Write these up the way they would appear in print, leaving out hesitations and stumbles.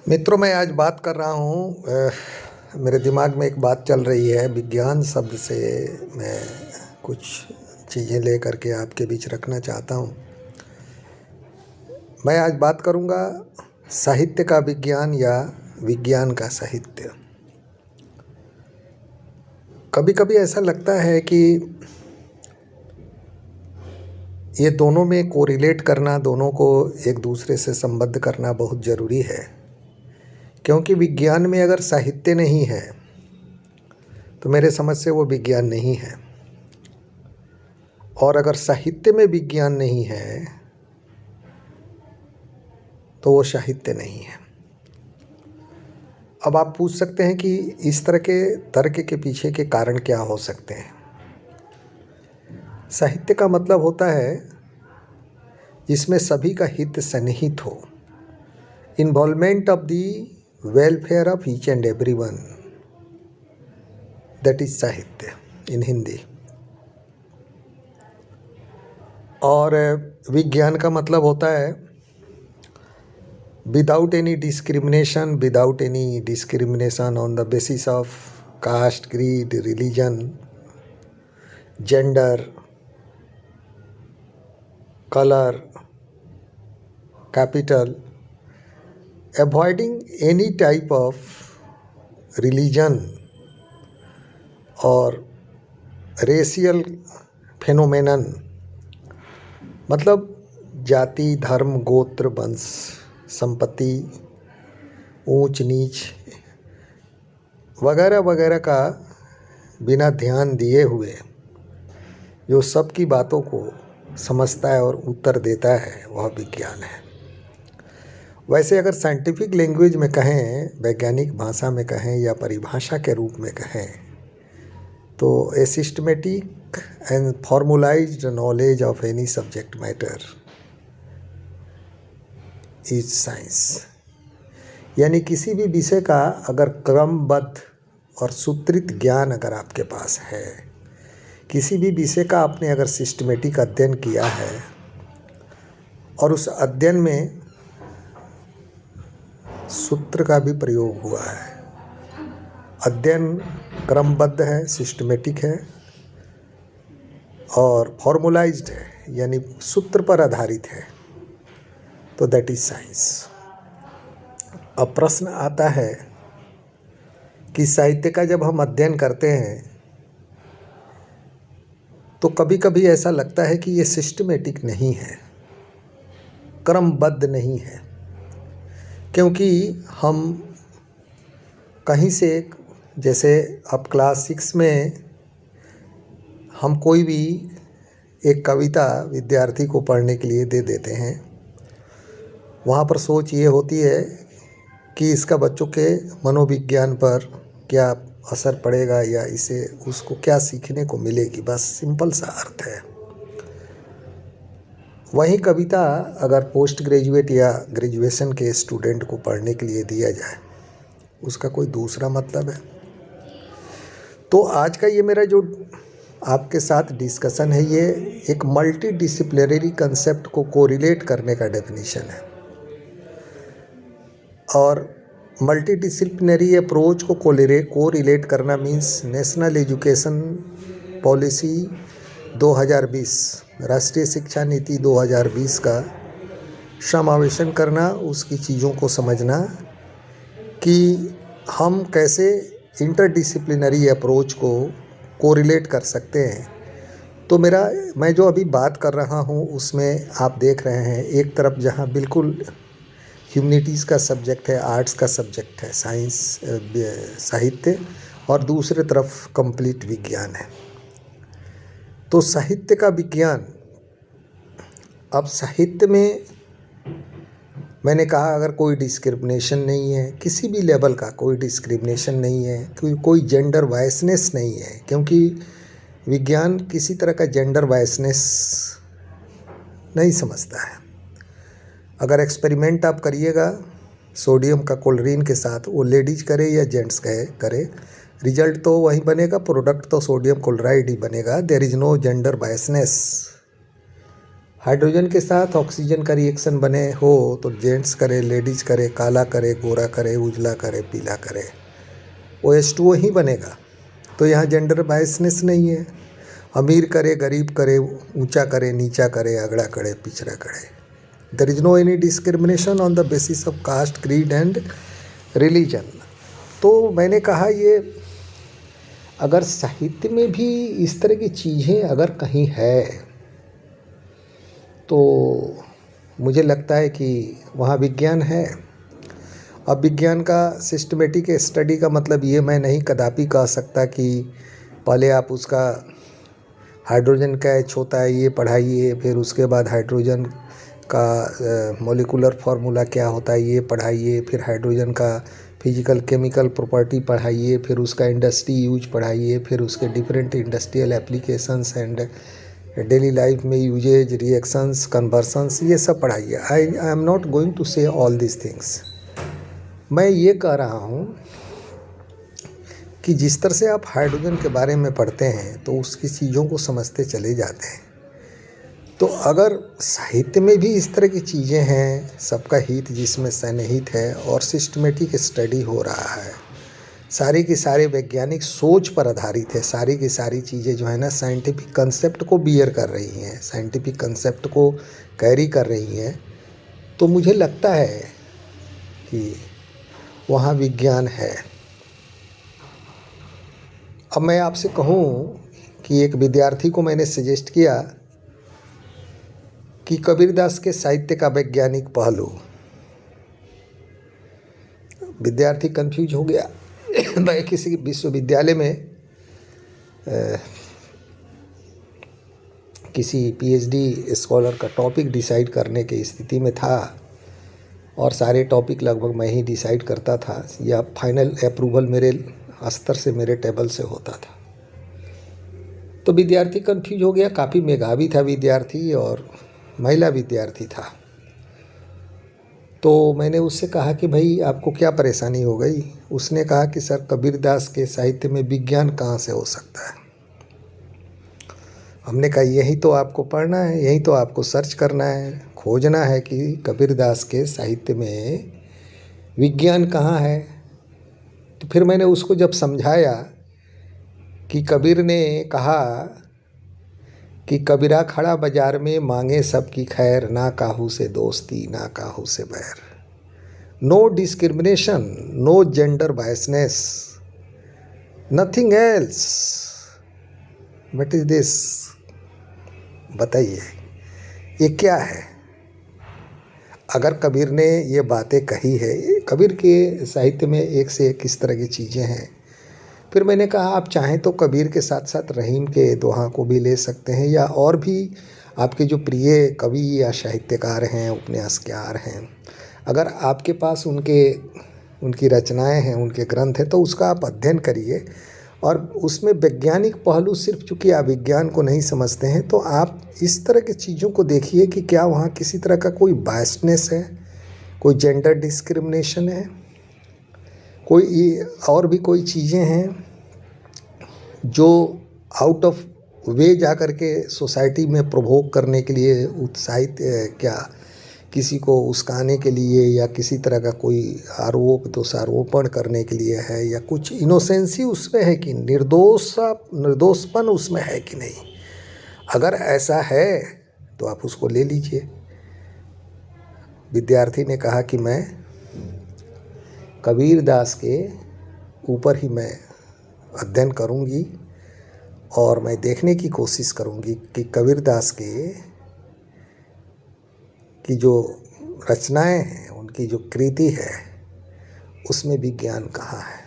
मित्रों, मैं आज बात कर रहा हूँ। मेरे दिमाग में एक बात चल रही है। विज्ञान शब्द से मैं कुछ चीज़ें ले कर के आपके बीच रखना चाहता हूँ। मैं आज बात करूँगा साहित्य का विज्ञान या विज्ञान का साहित्य। कभी कभी ऐसा लगता है कि ये दोनों में कोरिलेट करना, दोनों को एक दूसरे से संबद्ध करना बहुत ज़रूरी है, क्योंकि विज्ञान में अगर साहित्य नहीं है तो मेरे समझ से वो विज्ञान नहीं है, और अगर साहित्य में विज्ञान नहीं है तो वो साहित्य नहीं है। अब आप पूछ सकते हैं कि इस तरह के तर्क के पीछे के कारण क्या हो सकते हैं। साहित्य का मतलब होता है जिसमें सभी का हित सन्निहित हो, involvement of the welfare of each and everyone, that is साहित्य इन हिंदी। और विज्ञान का मतलब होता है without any discrimination on the basis of caste, creed, religion, gender, color, capital, avoiding any type of religion और रेशियल फेनोमेनन, मतलब जाति, धर्म, गोत्र, वंश, संपत्ति, ऊंच नीच वगैरह वगैरह का बिना ध्यान दिए हुए जो सबकी बातों को समझता है और उत्तर देता है, वह विज्ञान है। वैसे अगर साइंटिफिक लैंग्वेज में कहें, वैज्ञानिक भाषा में कहें या परिभाषा के रूप में कहें, तो a systematic and formulized knowledge of any subject matter is science. यानी किसी भी विषय का अगर क्रमबद्ध और सूत्रित ज्ञान अगर आपके पास है, किसी भी विषय का आपने अगर सिस्टमेटिक अध्ययन किया है और उस अध्ययन में सूत्र का भी प्रयोग हुआ है, अध्ययन क्रमबद्ध है, सिस्टमेटिक है और फॉर्मुलाइज्ड है, यानी सूत्र पर आधारित है, तो दैट इज साइंस। अब प्रश्न आता है कि साहित्य का जब हम अध्ययन करते हैं तो कभी कभी ऐसा लगता है कि ये सिस्टमेटिक नहीं है, क्रमबद्ध नहीं है, क्योंकि हम कहीं से, जैसे अब क्लास 6 में हम कोई भी एक कविता विद्यार्थी को पढ़ने के लिए दे देते हैं, वहाँ पर सोच ये होती है कि इसका बच्चों के मनोविज्ञान पर क्या असर पड़ेगा या इसे उसको क्या सीखने को मिलेगी, बस सिंपल सा अर्थ है। वही कविता अगर पोस्ट ग्रेजुएट या ग्रेजुएशन के स्टूडेंट को पढ़ने के लिए दिया जाए, उसका कोई दूसरा मतलब है। तो आज का ये मेरा जो आपके साथ डिस्कशन है, ये एक मल्टी डिसिप्लिनरी कंसेप्ट को कोरिलेट करने का डेफिनेशन है। और मल्टी डिसिप्लिनरी अप्रोच को कोरिलेट करना मीन्स नेशनल एजुकेशन पॉलिसी 2020, राष्ट्रीय शिक्षा नीति 2020 का समावेशन करना, उसकी चीज़ों को समझना कि हम कैसे इंटरडिसिप्लिनरी अप्रोच को कोरिलेट कर सकते हैं। तो मैं जो अभी बात कर रहा हूँ उसमें आप देख रहे हैं, एक तरफ जहाँ बिल्कुल ह्यूमैनिटीज़ का सब्जेक्ट है, आर्ट्स का सब्जेक्ट है, साइंस, साहित्य, और दूसरे तरफ कंप्लीट विज्ञान है। तो साहित्य का विज्ञान, अब साहित्य में मैंने कहा अगर कोई डिस्क्रिमिनेशन नहीं है, किसी भी लेवल का कोई डिस्क्रिमिनेशन नहीं है, कोई जेंडर वायसनेस नहीं है, क्योंकि विज्ञान किसी तरह का जेंडर वायसनेस नहीं समझता है। अगर एक्सपेरिमेंट आप करिएगा सोडियम का क्लोरीन के साथ, वो लेडीज करे या जेंट्स करे, रिजल्ट तो वही बनेगा, प्रोडक्ट तो सोडियम क्लोराइड ही बनेगा। There is no gender biasness. Hydrogen के साथ ऑक्सीजन का रिएक्शन बने हो तो जेंट्स करे, लेडीज करे, काला करे, गोरा करे, उजला करे, पीला करे, OH2O ही बनेगा। तो यहाँ जेंडर बायसनेस नहीं है। अमीर करे, गरीब करे, ऊंचा करे, नीचा करे, अगड़ा करे, पिछड़ा करे। There is no any discrimination on the basis of caste, creed and religion. तो मैंने कहा ये अगर साहित्य में भी इस तरह की चीज़ें अगर कहीं है तो मुझे लगता है कि वहाँ विज्ञान है। अब विज्ञान का सिस्टमेटिक स्टडी का मतलब ये मैं नहीं कदापि कह सकता कि पहले आप उसका हाइड्रोजन का एच होता है ये पढ़ाइए, फिर उसके बाद हाइड्रोजन का मॉलिक्यूलर फार्मूला क्या होता है ये पढ़ाइए, फिर हाइड्रोजन का फिजिकल केमिकल प्रॉपर्टी पढ़ाइए, फिर उसका इंडस्ट्री यूज पढ़ाइए, फिर उसके different industrial applications and daily life में यूजेज, रिएक्शंस, कन्वर्सन्स, ये सब पढ़ाइए। I am not going to say all this things. मैं ये कह रहा हूँ कि जिस तरह से आप हाइड्रोजन के बारे में पढ़ते हैं तो उसकी चीज़ों को समझते चले जाते हैं। तो अगर साहित्य में भी इस तरह की चीज़ें हैं, सबका हित जिसमें सन्निहित है और सिस्टमेटिक स्टडी हो रहा है, सारी की सारी वैज्ञानिक सोच पर आधारित है, सारी की सारी चीज़ें जो है ना साइंटिफिक कंसेप्ट को बियर कर रही हैं, साइंटिफिक कंसेप्ट को कैरी कर रही हैं, तो मुझे लगता है कि वहाँ विज्ञान है। अब मैं आपसे कहूँ कि एक विद्यार्थी को मैंने सजेस्ट किया कि कबीरदास के साहित्य का वैज्ञानिक पहलू। विद्यार्थी कंफ्यूज हो गया। मैं किसी विश्वविद्यालय में किसी PhD स्कॉलर का टॉपिक डिसाइड करने की स्थिति में था और सारे टॉपिक लगभग मैं ही डिसाइड करता था या फाइनल अप्रूवल मेरे स्तर से, मेरे टेबल से होता था। तो विद्यार्थी कंफ्यूज हो गया। काफ़ी मेधावी था विद्यार्थी और महिला विद्यार्थी था। तो मैंने उससे कहा कि भाई आपको क्या परेशानी हो गई? उसने कहा कि सर कबीरदास के साहित्य में विज्ञान कहाँ से हो सकता है। हमने कहा यही तो आपको पढ़ना है, यही तो आपको सर्च करना है, खोजना है कि कबीरदास के साहित्य में विज्ञान कहाँ है। तो फिर मैंने उसको जब समझाया कि कबीर ने कहा कि कबीरा खड़ा बाजार में मांगे सबकी खैर, ना काहू से दोस्ती ना काहू से बैर। No discrimination, no gender biasness, nothing else. What is this? बताइए ये क्या है? अगर कबीर ने ये बातें कही है, कबीर के साहित्य में एक से एक इस तरह की चीज़ें हैं। फिर मैंने कहा आप चाहें तो कबीर के साथ साथ रहीम के दोहा को भी ले सकते हैं या और भी आपके जो प्रिय कवि या साहित्यकार हैं, उपन्यासकार हैं, अगर आपके पास उनकी रचनाएं हैं, उनके ग्रंथ हैं, तो उसका आप अध्ययन करिए। और उसमें वैज्ञानिक पहलू, सिर्फ चूँकि आप विज्ञान को नहीं समझते हैं तो आप इस तरह की चीज़ों को देखिए कि क्या वहाँ किसी तरह का कोई बायसनेस है, कोई जेंडर डिस्क्रिमिनेशन है, कोई और भी कोई चीज़ें हैं जो आउट ऑफ वे जा कर के सोसाइटी में प्रोवोक करने के लिए उत्साहित, क्या किसी को उस्काने के लिए या किसी तरह का कोई आरोप दोषारोपण करने के लिए है, या कुछ इनोसेंसी उसमें है कि निर्दोषपन उसमें है कि नहीं। अगर ऐसा है तो आप उसको ले लीजिए। विद्यार्थी ने कहा कि मैं कबीरदास के ऊपर ही मैं अध्ययन करूंगी और मैं देखने की कोशिश करूंगी कि कबीरदास की जो रचनाएं हैं, उनकी जो कृति है, उसमें विज्ञान कहाँ है।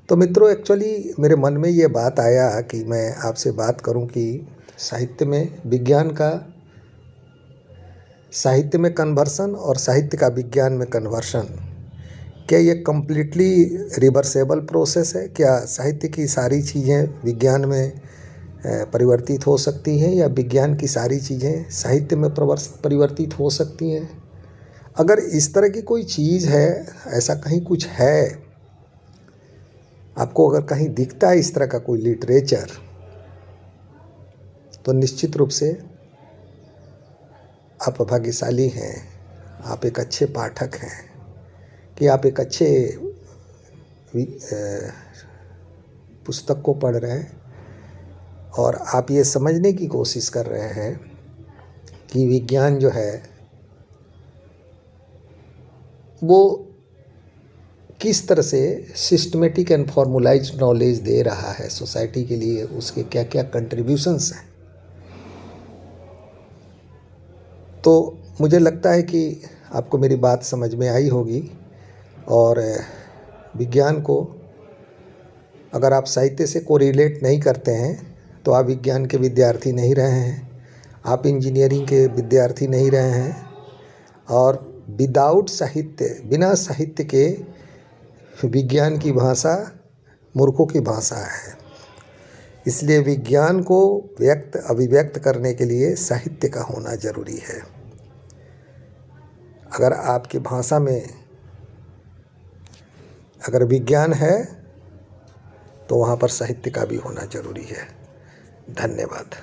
तो मित्रों, एक्चुअली मेरे मन में ये बात आया कि मैं आपसे बात करूं कि साहित्य में विज्ञान का, साहित्य में कन्वर्सन और साहित्य का विज्ञान में कन्वर्शन, क्या ये कम्प्लीटली रिवर्सेबल प्रोसेस है? क्या साहित्य की सारी चीज़ें विज्ञान में परिवर्तित हो सकती हैं या विज्ञान की सारी चीज़ें साहित्य में परिवर्तित हो सकती हैं? अगर इस तरह की कोई चीज़ है, ऐसा कहीं कुछ है, आपको अगर कहीं दिखता है इस तरह का कोई लिटरेचर, तो निश्चित रूप से आप भाग्यशाली हैं, आप एक अच्छे पाठक हैं कि आप एक अच्छे पुस्तक को पढ़ रहे हैं और आप ये समझने की कोशिश कर रहे हैं कि विज्ञान जो है वो किस तरह से सिस्टमेटिक एंड फॉर्मुलाइज्ड नॉलेज दे रहा है सोसाइटी के लिए, उसके क्या क्या कंट्रीब्यूशंस हैं। तो मुझे लगता है कि आपको मेरी बात समझ में आई होगी और विज्ञान को अगर आप साहित्य से कोरिलेट नहीं करते हैं तो आप विज्ञान के विद्यार्थी नहीं रहे हैं, आप इंजीनियरिंग के विद्यार्थी नहीं रहे हैं। और विदाउट साहित्य, बिना साहित्य के विज्ञान की भाषा मूर्खों की भाषा है। इसलिए विज्ञान को अभिव्यक्त करने के लिए साहित्य का होना जरूरी है। अगर आपकी भाषा में अगर विज्ञान है तो वहाँ पर साहित्य का भी होना जरूरी है। धन्यवाद।